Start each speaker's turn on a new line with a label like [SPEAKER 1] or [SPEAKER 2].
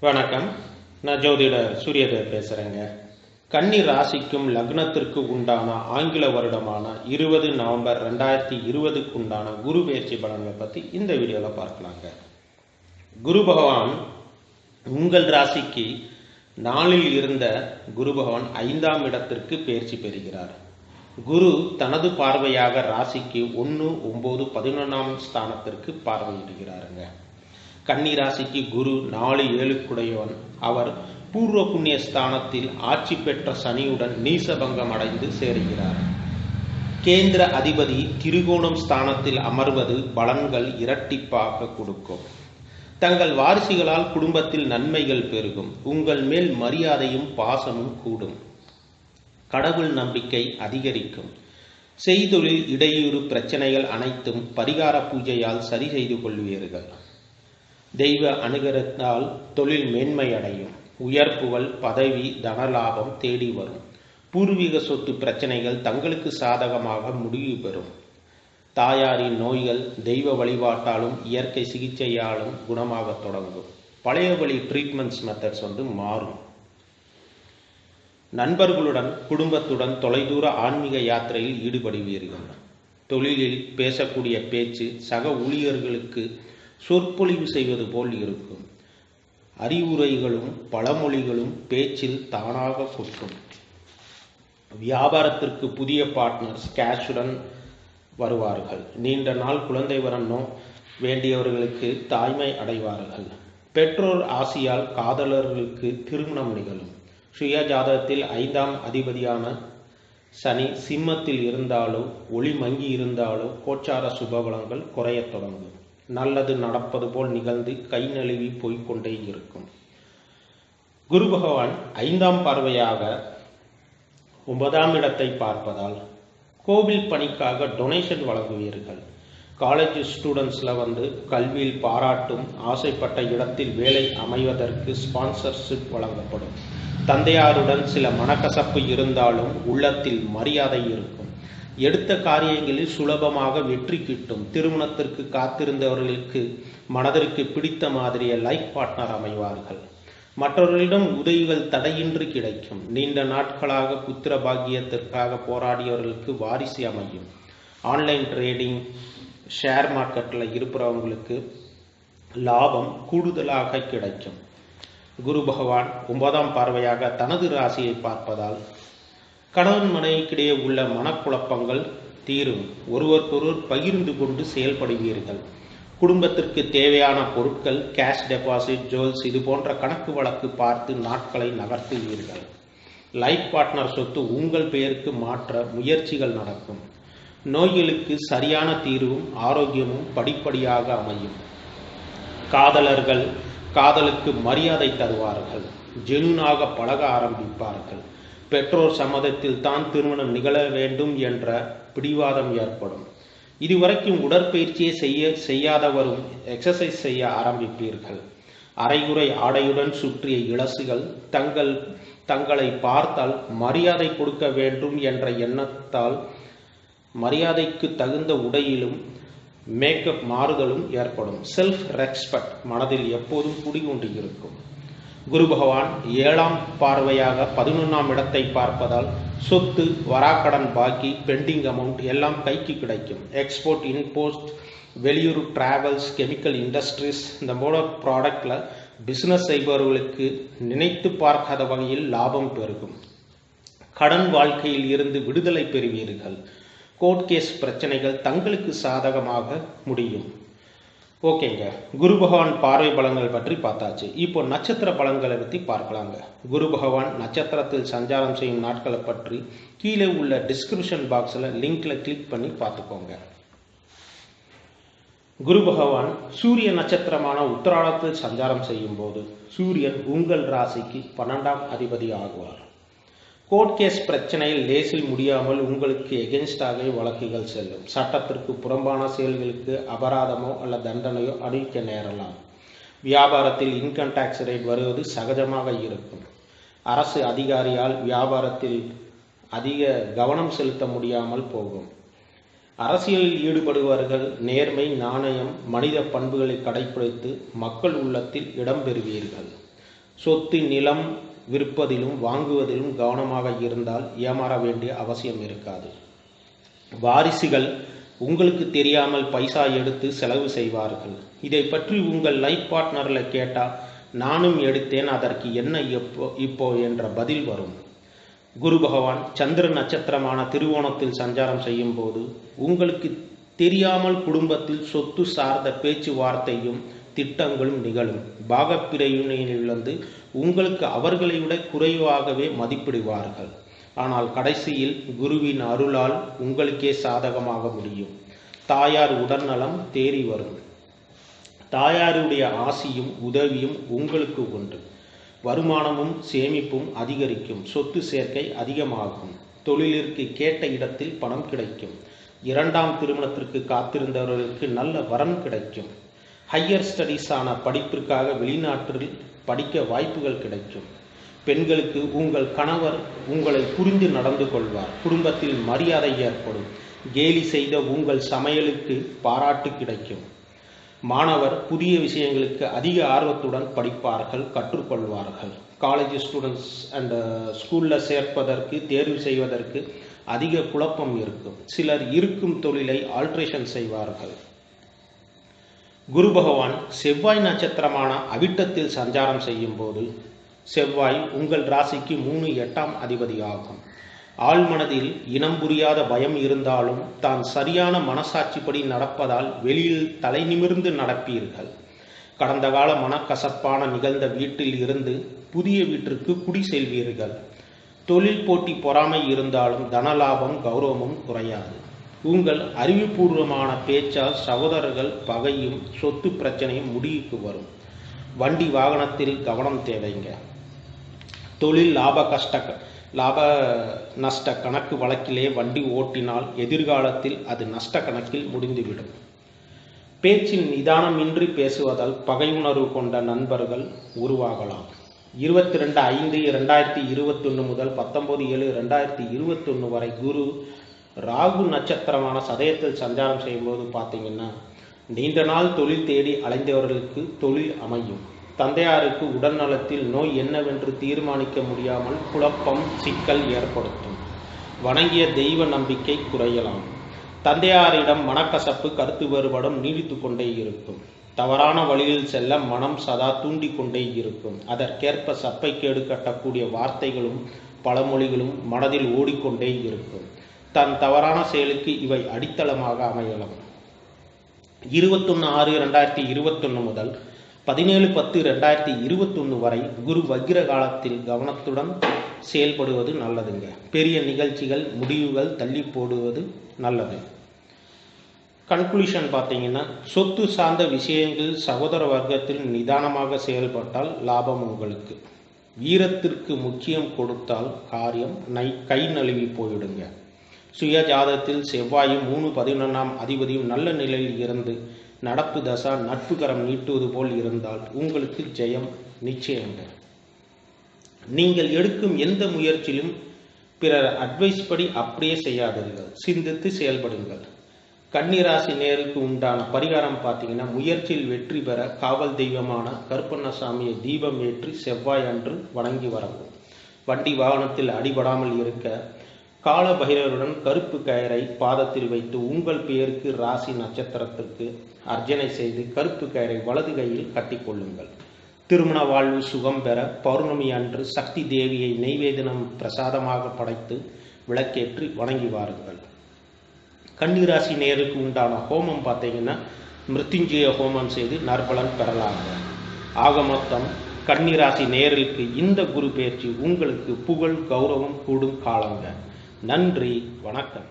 [SPEAKER 1] வணக்கம். நான் ஜோதிடர் சூரியதேவ் பேசுகிறேங்க. கன்னி ராசிக்கும் லக்னத்திற்கு உண்டான ஆங்கில வருடமான 20 நவம்பர் 2020க்கு உண்டான குரு பெயர்ச்சி பலன்களை பற்றி இந்த வீடியோவில் பார்க்கலாங்க. குரு பகவான் உங்கள் ராசிக்கு 4ல் இருந்த குரு பகவான் 5ஆம் இடத்திற்கு பெயர்ச்சி பெறுகிறார். குரு தனது பார்வையாக ராசிக்கு 1, 9, 11ஆம் ஸ்தானத்திற்கு பார்வையிடுகிறாருங்க. கன்னி ராசிக்கு குரு 4, 7 அவர் பூர்வ புண்ணிய ஸ்தானத்தில் ஆட்சி பெற்ற சனியுடன் நீசபங்கம் அடைந்து சேருகிறார். கேந்திர அதிபதி திரிகோணம் ஸ்தானத்தில் அமர்வது பலன்கள் இரட்டிப்பாக கொடுக்கும். தங்கள் வாரிசுகளால் குடும்பத்தில் நன்மைகள் பெருகும். உங்கள் மேல் மரியாதையும் பாசமும் கூடும். கடவுள் நம்பிக்கை அதிகரிக்கும். செய்தொழில் இடையூறு பிரச்சனைகள் அனைத்தும் பரிகார பூஜையால் சரி செய்து கொள்வீர்கள். தெய்வ அனுகிரகத்தால் தொழில் மேன்மை அடையும். உயர்ப்புகள், பதவி, தனலாபம் தேடி வரும். பூர்வீக சொத்து பிரச்சனைகள் தங்களுக்கு சாதகமாக முடிவு பெறும். தாயாரின் நோய்கள் தெய்வ வழிபாட்டாலும் இயற்கை சிகிச்சையாலும் குணமாக தொடங்கும். பழைய வழி ட்ரீட்மெண்ட்ஸ் மெத்தட்ஸ் மாறும். நண்பர்களுடன் குடும்பத்துடன் தொலைதூர ஆன்மீக யாத்திரையில் ஈடுபடுவீர்கள். தொழிலில் பேசக்கூடிய பேச்சு சக ஊழியர்களுக்கு சொற்பொழிவு செய்வது போல் இருக்கும். அறிவுரைகளும் பழமொழிகளும் பேச்சில் தானாக கொட்டும். வியாபாரத்திற்கு புதிய பார்ட்னர்ஸ் கேஷுடன் வருவார்கள். நீண்ட நாள் குழந்தை வரனோ வேண்டியவர்களுக்கு தாய்மை அடைவார்கள். பெற்றோர் ஆசியால் காதலர்களுக்கு திருமணம் நிகழும். சுய ஜாதகத்தில் 5ஆம் அதிபதியான சனி சிம்மத்தில் இருந்தாலோ ஒளி மங்கி இருந்தாலோ கோச்சார சுபபலங்கள் குறையத் தொடங்கும். நல்லது நடப்பது போல் நிகழ்ந்து கை நழுவி போய்கொண்டே இருக்கும். குரு பகவான் 5ஆம் பார்வையாக 9ஆம் இடத்தை பார்ப்பதால் கோவில் பணிக்காக டொனேஷன் வழங்குவீர்கள். காலேஜ் ஸ்டூடெண்ட்ஸில் கல்வியில் பாராட்டும். ஆசைப்பட்ட இடத்தில் வேலை அமைவதற்கு ஸ்பான்சர்ஷிப் வழங்கப்படும். தந்தையாருடன் சில மனக்கசப்பு இருந்தாலும் உள்ளத்தில் மரியாதை இருக்கும். எடுத்த காரியங்களில் சுலபமாக வெற்றி கிட்டும். திருமணத்திற்கு காத்திருந்தவர்களுக்கு மனதிற்கு பிடித்த மாதிரியே லைஃப் பார்ட்னர் அமைவார்கள். மற்றவர்களிடம் உதவிகள் தடையின்றி கிடைக்கும். நீண்ட நாட்களாக புத்திர பாக்கியத்திற்காக போராடியவர்களுக்கு வாரிசு அமையும். ஆன்லைன் ட்ரேடிங், ஷேர் மார்க்கெட்டில் இருப்பவங்களுக்கு லாபம் கூடுதலாக கிடைக்கும். குரு பகவான் 9ஆம் பார்வையாக தனது ராசியை பார்ப்பதால் கணவன் மனைவிக்கிடையே உள்ள மனக்குழப்பங்கள் தீரும். ஒருவருக்கொருவர் பகிர்ந்து கொண்டு செயல்படுவீர்கள். குடும்பத்திற்கு தேவையான பொருட்கள், கேஷ் டெபாசிட், ஜுவல்ஸ் இது போன்ற கணக்கு வழக்கு பார்த்து நாட்களை நகர்த்துவீர்கள். லைஃப் பார்ட்னர் சொத்து உங்கள் பெயருக்கு மாற்ற முயற்சிகள் நடக்கும். நோய்களுக்கு சரியான தீர்வும் ஆரோக்கியமும் படிப்படியாக அமையும். காதலர்கள் காதலுக்கு மரியாதை தருவார்கள். ஜெனூனாக பழக ஆரம்பிப்பார்கள். பெற்றோர் சம்மதத்தில் தான் திருமணம் நிகழ வேண்டும் என்ற பிடிவாதம் ஏற்படும். இதுவரைக்கும் உடற்பயிற்சியை செய்யாதவரும் எக்ஸசைஸ் செய்ய ஆரம்பிப்பீர்கள். அரைகுறை ஆடையுடன் சுற்றிய இளசுகள் தங்களை பார்த்தால் மரியாதை கொடுக்க வேண்டும் என்ற எண்ணத்தால் மரியாதைக்கு தகுந்த உடையிலும் மேக்கப் மாறுதலும் ஏற்படும். செல்ஃப் ரெஸ்பெக்ட் மனதில் எப்போதும் குடிகொண்டு இருக்கும். குரு பகவான் 7ஆம் பார்வையாக 11ஆம் இடத்தை பார்ப்பதால் சொத்து, வராக்கடன் பாக்கி, பெண்டிங் அமௌண்ட் எல்லாம் கைக்கு கிடைக்கும். எக்ஸ்போர்ட், இம்போர்ட், வெளியூர் டிராவல்ஸ், கெமிக்கல் இண்டஸ்ட்ரீஸ் இந்த போல ப்ராடக்டில் பிஸ்னஸ் செய்பவர்களுக்கு நினைத்து பார்க்காத வகையில் லாபம் பெருகும். கடன் வாழ்க்கையில் இருந்து விடுதலை பெறுவீர்கள். கோர்ட் கேஸ் பிரச்சனைகள் தங்களுக்கு சாதகமாக முடியும். ஓகேங்க, குரு பகவான் பார்வை பலன்கள் பற்றி பார்த்தாச்சு. இப்போ நட்சத்திர பலன்களை பற்றி பார்க்கலாங்க. குரு பகவான் நட்சத்திரத்தில் சஞ்சாரம் செய்யும் நாட்களை பற்றி கீழே உள்ள டிஸ்கிரிப்ஷன் பாக்ஸில் லிங்க்ல கிளிக் பண்ணி பார்த்துக்கோங்க. குரு பகவான் சூரிய நட்சத்திரமான உத்திராடத்தில் சஞ்சாரம் செய்யும் போது சூரியன் உங்கள் ராசிக்கு 12ஆம் அதிபதி ஆகுவார். கோர்ட் கேஸ் பிரச்சனையில் லேசில் முடியாமல் உங்களுக்கு எகென்ஸ்டாக வழக்குகள் செல்லும். சட்டத்திற்கு புறம்பான செயல்களுக்கு அபராதமோ அல்ல தண்டனையோ அளிக்க நேரலாம். வியாபாரத்தில் இன்கம் டாக்ஸ் ரேட் வருவது சகஜமாக இருக்கும். அரசு அதிகாரியால் வியாபாரத்தில் அதிக கவனம் செலுத்த முடியாமல் போகும். அரசியலில் ஈடுபடுபவர்கள் நேர்மை, நாணயம், மனித பண்புகளை கடைபிடித்து மக்கள் உள்ளத்தில் இடம்பெறுவீர்கள். சொத்து நிலம் விற்பதிலும் வாங்குவதிலும் கவனமாக இருந்தால் ஏமாற வேண்டிய அவசியம் இருக்காது. வாரிசுகள் உங்களுக்கு தெரியாமல் பைசா எடுத்து செலவு செய்வார்கள். இதை பற்றி உங்கள் லைஃப் பார்ட்னரில் கேட்டால் நானும் எடுத்தேன், அதற்கு என்ன இப்போ என்ற பதில் வரும். குரு பகவான் சந்திர நட்சத்திரமான திருவோணத்தில் சஞ்சாரம் செய்யும் போது உங்களுக்கு தெரியாமல் குடும்பத்தில் சொத்து சார்ந்த பேச்சுவார்த்தையும் திட்டங்களும் நிகழும். பாகப்பிரிவினையிலிருந்து உங்களுக்கு அவர்களை விட குறைவாகவே மதிப்பிடுவார்கள். ஆனால் கடைசியில் குருவின் அருளால் உங்களுக்கே சாதகமாக முடியும். தாயார் உடல்நலம் தேறி வரும். தாயாருடைய ஆசியும் உதவியும் உங்களுக்கு உண்டு. வருமானமும் சேமிப்பும் அதிகரிக்கும். சொத்து சேர்க்கை அதிகமாகும். தொழிலிற்கு கேட்ட இடத்தில் பணம் கிடைக்கும். இரண்டாம் திருமணத்திற்கு காத்திருந்தவர்களுக்கு நல்ல வரன் கிடைக்கும். ஹையர் ஸ்டடீஸான படிப்பிற்காக வெளிநாட்டில் படிக்க வாய்ப்புகள் கிடைக்கும். பெண்களுக்கு உங்கள் கணவர் உங்களை புரிந்து நடந்து கொள்வார். குடும்பத்தில் மரியாதை ஏற்படும். கேலி செய்த உங்கள் சமையலுக்கு பாராட்டு கிடைக்கும். மாணவர் புதிய விஷயங்களுக்கு அதிக ஆர்வத்துடன் படிப்பார்கள், கற்றுக்கொள்வார்கள். காலேஜ் ஸ்டூடெண்ட்ஸ் அண்ட் ஸ்கூலில் சேர்ப்பதற்கு தேர்வு செய்வதற்கு அதிக குழப்பம் இருக்கும். சிலர் இருக்கும் தொழிலை ஆல்ட்ரேஷன் செய்வார்கள். குரு பகவான் செவ்வாய் நட்சத்திரமான அவிட்டத்தில் சஞ்சாரம் செய்யும் போது செவ்வாய் உங்கள் ராசிக்கு 3 8ஆம் அதிபதி ஆகும். ஆழ்மனதில் இனம் புரியாத பயம் இருந்தாலும் தான் சரியான மனசாட்சிப்படி நடப்பதால் வெளியில் தலை நிமிர்ந்து நடப்பீர்கள். கடந்த கால மனக்கசப்பான நிகழ்ந்த வீட்டில் இருந்து புதிய வீட்டிற்கு குடி செல்வீர்கள். தொழில் போட்டி பொறாமை இருந்தாலும் தனலாபம் கௌரவமும் குறையாது. உங்கள் அறிவுபூர்வமான பேச்சால் சகோதரர்கள் பகையும் சொத்து பிரச்சனையும் முடிவுக்கு வரும். வண்டி வாகனத்தில் கவனம் தேவைங்க. தொழில் லாப நஷ்ட கணக்கு வழக்கிலே வண்டி ஓட்டினால் எதிர்காலத்தில் அது நஷ்ட கணக்கில் முடிந்துவிடும். பேச்சில் நிதானமின்றி பேசுவதால் பகையுணர்வு கொண்ட நண்பர்கள் உருவாகலாம். 22/5/2021 முதல் 19/7/2021 வரை குரு ராகு நட்சத்திரமான சதயத்தில் சஞ்சாரம் செய்யும்போது பார்த்தீங்கன்னா நீண்ட நாள் தொழில் தேடி அலைந்தவர்களுக்கு தொழில் அமையும். தந்தையாருக்கு உடல் நலத்தில் நோய் என்னவென்று தீர்மானிக்க முடியாமல் குழப்பம் சிக்கல் ஏற்படுத்தும். வணங்கிய தெய்வ நம்பிக்கை குறையலாம். தந்தையாரிடம் மனக்கசப்பு கருத்து வேறுபாடும் நீடித்து கொண்டே இருக்கும். தவறான வழியில் செல்ல மனம் சதா தூண்டிக்கொண்டே இருக்கும். அதற்கேற்ப சப்பைக்கேடு கட்டக்கூடிய வார்த்தைகளும் பழமொழிகளும் மனதில் ஓடிக்கொண்டே இருக்கும். தன் தவறான செயலுக்கு இவை அடித்தளமாக அமையலாம். 21/6/2021 முதல் 17/10/2021 வரை குரு வக்ர காலத்தில் கவனத்துடன் செயல்படுவது நல்லதுங்க. பெரிய நிகழ்ச்சிகள் முடிவுகள் தள்ளி போடுவது நல்லது. கன்க்ளூஷன் பார்த்தீங்கன்னா சொத்து சார்ந்த விஷயங்கள் சகோதர வர்க்கத்தில் நிதானமாக செயல்பட்டால் லாபம் உங்களுக்கு. வீரத்திற்கு முக்கியம் கொடுத்தால் காரியம் கை நழுவி போயிடுங்க. சுய ஜாதகத்தில் செவ்வாயும் 3/11ஆம் அதிபதியும் நல்ல நிலையில் இருந்து நடப்பு தசா நட்பு கரம் நீட்டுவது போல் இருந்தால் உங்களுக்கு ஜெயம் நிச்சயங்கள். நீங்கள் எடுக்கும் எந்த முயற்சியிலும் பிறர் அட்வைஸ் படி அப்படியே செய்யாதீர்கள், சிந்தித்து செயல்படுங்கள். கன்னிராசி நேருக்கு உண்டான பரிகாரம் பார்த்தீங்கன்னா முயற்சியில் வெற்றி பெற காவல் தெய்வமான கருப்பண்ணசாமியை தீபம் ஏற்றி செவ்வாய் அன்று வணங்கி வரவும். வண்டி வாகனத்தில் அடிபடாமல் இருக்க கால பைரவருடன் கருப்பு கயிறை பாதத்தில் வைத்து உங்கள் பெயருக்கு ராசி நட்சத்திரத்திற்கு அர்ச்சனை செய்து கருப்பு கயிறை வலது கையில் கட்டிக்கொள்ளுங்கள். திருமண வாழ்வு சுகம் பெற பௌர்ணமி அன்று சக்தி தேவியை நெய்வேதனம் பிரசாதமாக படைத்து விளக்கேற்றி வணங்கி வாருங்கள். கன்னிராசி நேருக்கு உண்டான ஹோமம் பார்த்தீங்கன்னா மிருத்யுஞ்சய ஹோமம் செய்து நற்பலன் பெறலாங்க. ஆக மொத்தம் கன்னிராசி நேருக்கு இந்த குரு பயிற்சி உங்களுக்கு புகழ் கௌரவம் கூடும் காலங்க. நன்றி, வணக்கம்.